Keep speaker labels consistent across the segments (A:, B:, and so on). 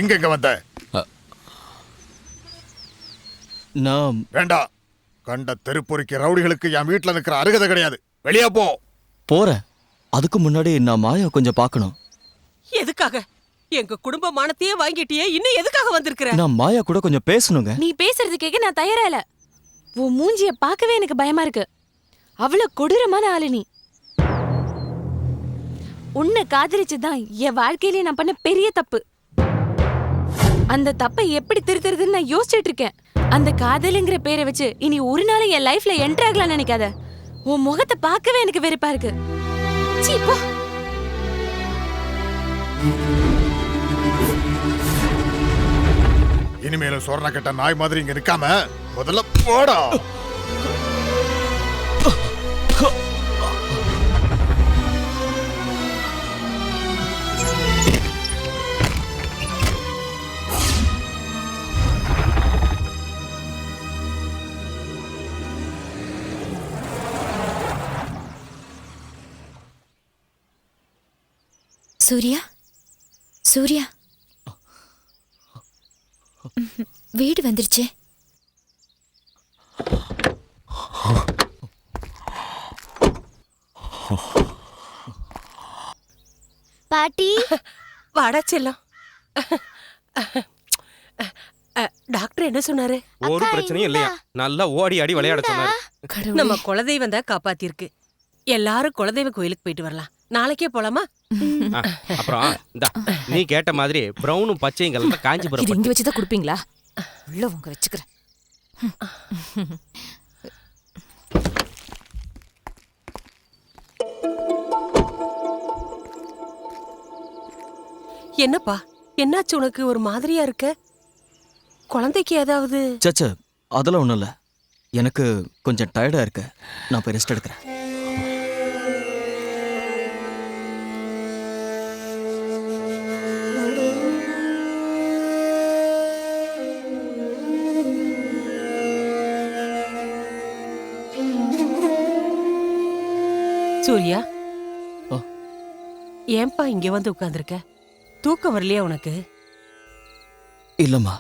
A: இங்க வந்த?
B: நான்
A: வேண்டாம். கண்ட தெருப்பொறிக்கு ரவுடிகளுக்கு என் வீட்டுல இருக்கிற அருகதை கிடையாது. வெளியே போ.
B: போறேன். அதுக்கு முன்னாடி நான் மாயா கொஞ்சம் பார்க்கணும்.
C: எதுக்காக? எங்க குடும்ப மானத்தையே வாங்கிட்டியே, இன்னும் எதுக்காக வந்திருக்கிற?
B: நான் மாயா கூட கொஞ்சம் பேசணுங்க.
D: நீ பேசுறது கேட்க நான் தயாரா இல்ல. உன் மூஞ்சிய பார்க்கவே எனக்கு பயமா இருக்கு. அவ்வளவு கொடூரமான ஆளு நீ. உன்னை காதலிச்சுதான் என் வாழ்க்கையிலே நான் பண்ண பெரிய தப்பு. அந்த தப்பை எப்படி திருத்துறதுன்னு நான் யோசிச்சுட்டு இருக்கேன். அந்த காதலுங்கிற பேரை வச்சு இனி ஒரு நாள் என் லைஃப்ல என்டர் ஆகலாம் நினைக்காத. உன் முகத்தை பார்க்கவே எனக்கு வெறுப்பா இருக்கு. சீ போ.
A: இனிமேலும் சொர்ண கட்ட நாய் மாதிரி இங்க நிக்காம முதல்ல போடா.
E: சூர்யா, சூர்யா, வீடு வந்துருச்சு.
D: பாட்டி
C: வாடா செல்லம். டாக்டர் என்ன சொன்னாரு?
F: ஒரு பிரச்சனையும் இல்லையா, நல்லா ஓடி ஆடி விளையாட சொன்னாரு.
C: நம்ம குலதெய்வம் தான் காப்பாத்திருக்கு. எல்லாரும் குலதெய்வ கோயிலுக்கு போயிட்டு வரலாம். நாளைக்கே போலாமா?
F: அப்புறம் நீ கேட்ட மாதிரி பிரவுனும் பச்சையும் கலந்த காஞ்சிபுரம்
E: இங்க வச்சுதான் குடுப்பீங்களா? உள்ள உங்க வச்சுக்கிறேன்.
C: என்னப்பா, என்னாச்சு உனக்கு? ஒரு மாதிரியா இருக்க. குழந்தைக்கு ஏதாவது?
B: சச்ச, அதெல்லாம் ஒண்ணும் இல்ல. எனக்கு கொஞ்சம் டயர்டா இருக்கு. நான் போய் ரெஸ்ட் எடுக்கிறேன்.
C: சூர்யா, ஏன்பா இங்க வந்து உட்கார்ந்திருக்க? தூக்கம் வரலையா உனக்கு?
B: இல்லம்மா,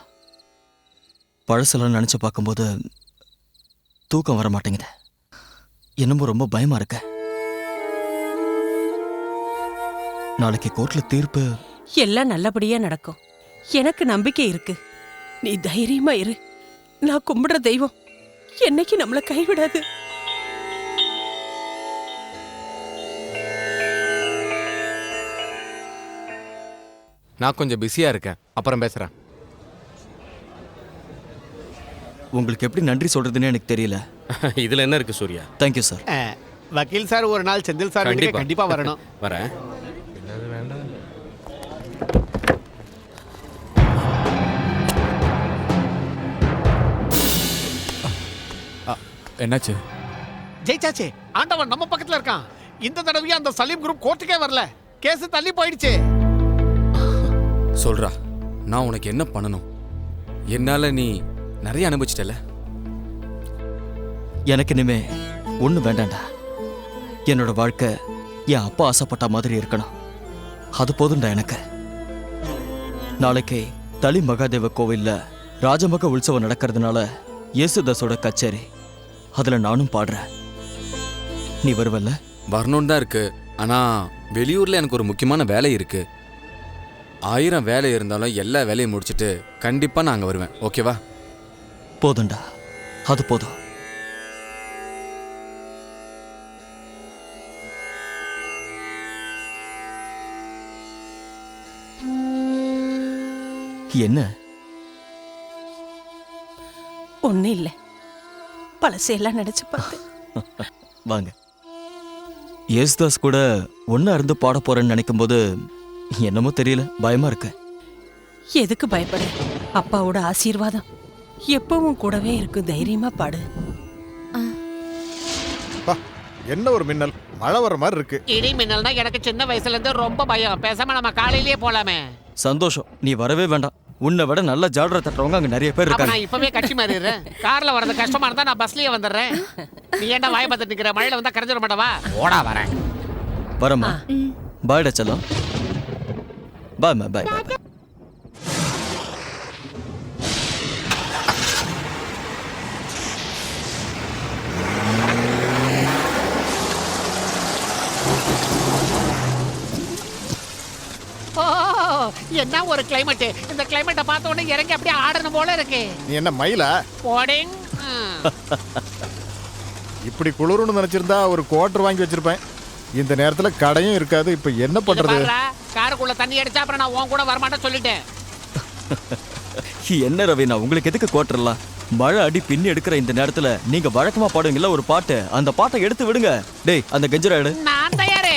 B: பழசெல்லாம் நினைச்சு பார்க்கும்போது தூக்கம் வர மாட்டேங்குது. என்னமோ ரொம்ப பயமா இருக்க. நாளைக்கு கோர்ட்ல தீர்ப்பு.
C: எல்லாம் நல்லபடியா நடக்கும். எனக்கு நம்பிக்கை இருக்கு. நீ தைரியமா இரு. நான் கும்பிடுற தெய்வம் என்னைக்கு நம்மள கைவிடாது.
G: நான் கொஞ்சம் பிஸியா இருக்கேன், அப்புறம் பேசுறேன்.
B: உங்களுக்கு எப்படி நன்றி சொல்றதுன்னு எனக்கு தெரியல.
F: இதுல என்ன இருக்கு சூர்யா?
B: Thank you sir.
H: வக்கீல் சார் ஒரு நாள் செந்தில் சார் வீட்டுக்கு கண்டிப்பா வரணும்.
F: வரேன்.
G: என்னாச்சு?
H: ஜெயிச்சாச்சு. ஆண்டவன் நம்ம பக்கத்துல இருக்கான். இந்த தடவையும் அந்த சலீம் குரூப் கோர்ட்டுக்கே வரல. கேஸ் தள்ளி போயிடுச்சு.
G: சொல்றா, நான் உனக்கு என்ன பண்ணணும்? என்னால நீ நிறைய அனுபவிச்சிட்டல.
B: எனக்கு இனிமே ஒண்ணு வேண்டாண்டா. என்னோட வாழ்க்கை என் அப்பா ஆசைப்பட்ட மாதிரி இருக்கணும். அது போதும்டா எனக்கு. நாளைக்கு தளி மகாதேவ கோவில்ல ராஜமக உற்சவம் நடக்கிறதுனால இயேசுதாஸோட கச்சேரி. அதுல நானும் பாடுறேன். நீ வருவல்ல?
G: வரணும்னு தான் இருக்கு. ஆனா வெளியூர்ல எனக்கு ஒரு முக்கியமான வேலை இருக்கு. 1000 வேலை இருந்தாலும் எல்லா வேலையும் முடிச்சுட்டு கண்டிப்பா நான் அங்க வருவேன். ஓகேவா?
B: போதும்டா, அது போதும். என்ன?
C: ஒண்ணு இல்ல, பழசையெல்லாம் நினைச்சு பார்த்து.
B: வாங்க. யேசுதாஸ் கூட ஒன்னா இருந்து பாட போறேன்னு நினைக்கும் போது என்னமோ தெரியல, பயமா இருக்கு.
C: எதுக்கு பயப்பட? அப்பாவோட ஆசீர்வாதம் எப்பவும் கூடவே இருக்கு. தைரியமா பாடு.
A: என்ன ஒரு மின்னல், மழை வர மாதிரி இருக்கு.
H: இடி மின்னல்னா எனக்கு சின்ன வயசுல இருந்து ரொம்ப பயம். பேசாம நம்ம காலையிலேயே போலாமே.
B: சந்தோஷம், நீ வரவே வேண்டாம். உன்னை விட நல்ல ஜால்ரா தட்டுறவங்க அங்க நிறைய பேர் இருக்காங்க.
H: நான் இப்பவே கட்சி மாறிடுறேன். கார்ல வரது கஷ்டமா இருந்தா நான் பஸ்லயே வந்துடுறேன். நீ ஏன்டா வாய பார்த்துட்டு நிக்கிற? மழையில வந்தா கரைஞ்சிட மாட்டவா? ஓடா வரேன்.
B: வரமா? பாய்டா செல்லம். பாய் பாய் பாய்.
H: என்ன ஒரு கிளைமேட்! இந்த கிளைமேட்டை பார்த்த உடனே இறங்கி அப்படியே ஆடணும் போல இருக்கு.
A: நீ என்ன மயிலா?
H: போடிங்.
A: இப்படி குளிருன்னு நினைச்சிருந்தா ஒரு குவார்டர் வாங்கி வச்சிருப்பேன். இந்த நேரத்துல கடையும் இருக்காது. இப்ப என்ன பண்றது?
H: காருக்குள்ள தண்ணி அடிச்சா அப்புறம் நான் உன் கூட வரமாட்டேன்னு சொல்லிட்டேன்.
B: என்ன ரவீனா, உங்களுக்கு எதுக்கு கோட்டர்லாம்? மழை அடி பின்னி எடுக்கிற இந்த நேரத்துல நீங்க வழக்கமா பாடுவீங்கல்ல ஒரு பாட்டு, அந்த பாட்டை எடுத்து விடுங்க. டேய், அந்த கெஞ்சரா எடு.
H: நான் தயாரு.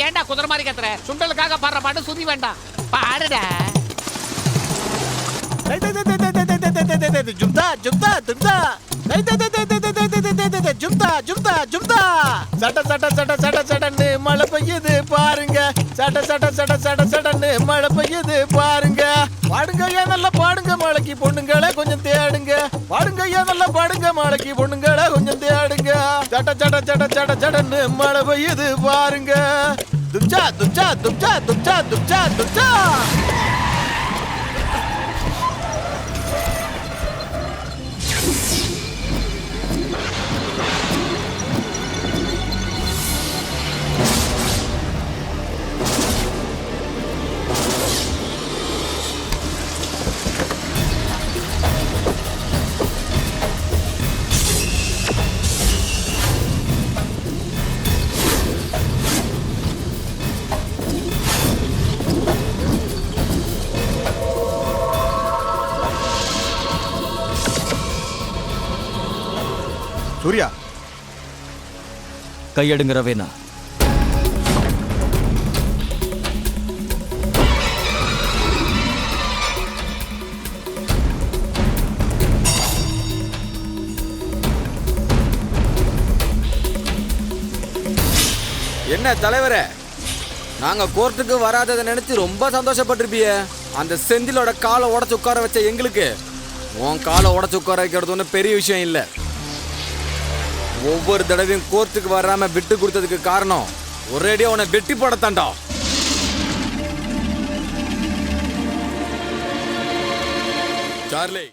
H: ஏண்டா குதிரை மாதிரி கத்துற? சுண்டலுக்காக பாடுற பாட்டு சுதி வேண்டாம், பாடுடா.
I: ஜும்தா ஜும்தா ஜும்தா ஜும்தா ஜும்தா ஜும்தா சட்ட சட்ட சட்ட சட்ட சடன்னு மழை பெய்யுது பாருங்க. சட்ட சட்ட சட்ட சட்ட சடன்னு மழை பெய்யுது பாருங்க. பாடுங்க ஏன் நல்லா பாடுங்க, மழைக்கு பொண்ணுங்களே கொஞ்சம் தேடுங்க. பாடுங்க ஏன் நல்லா பாடுங்க, மழைக்கு பொண்ணுங்களே கொஞ்சம் தேடுங்க. சட்ட சட்ட சட்ட சட்ட சடன்னு மழை பெய்யுது பாருங்க. துப்சா துப்சா துப்சா துப்சா துப்சா துப்சா.
A: சூர்யா,
B: கையெடுங்க ரவீனா.
G: என்ன தலைவரே, நாங்க கோர்ட்டுக்கு வராததை நினைச்சு ரொம்ப சந்தோஷப்பட்டிருப்பிய. அந்த செந்திலோட காலை உடச்சு உட்கார வச்ச எங்களுக்கு உன் காலை உடச்சு உட்கார வைக்கிறது ஒன்றும் பெரிய விஷயம் இல்லை. ஒவ்வொரு தடவையும் கோர்ட்டுக்கு வராம விட்டு கொடுத்ததுக்கு காரணம் ஒரேடியா உன்னை வெட்டி போடத்தாண்டா. சார்லி.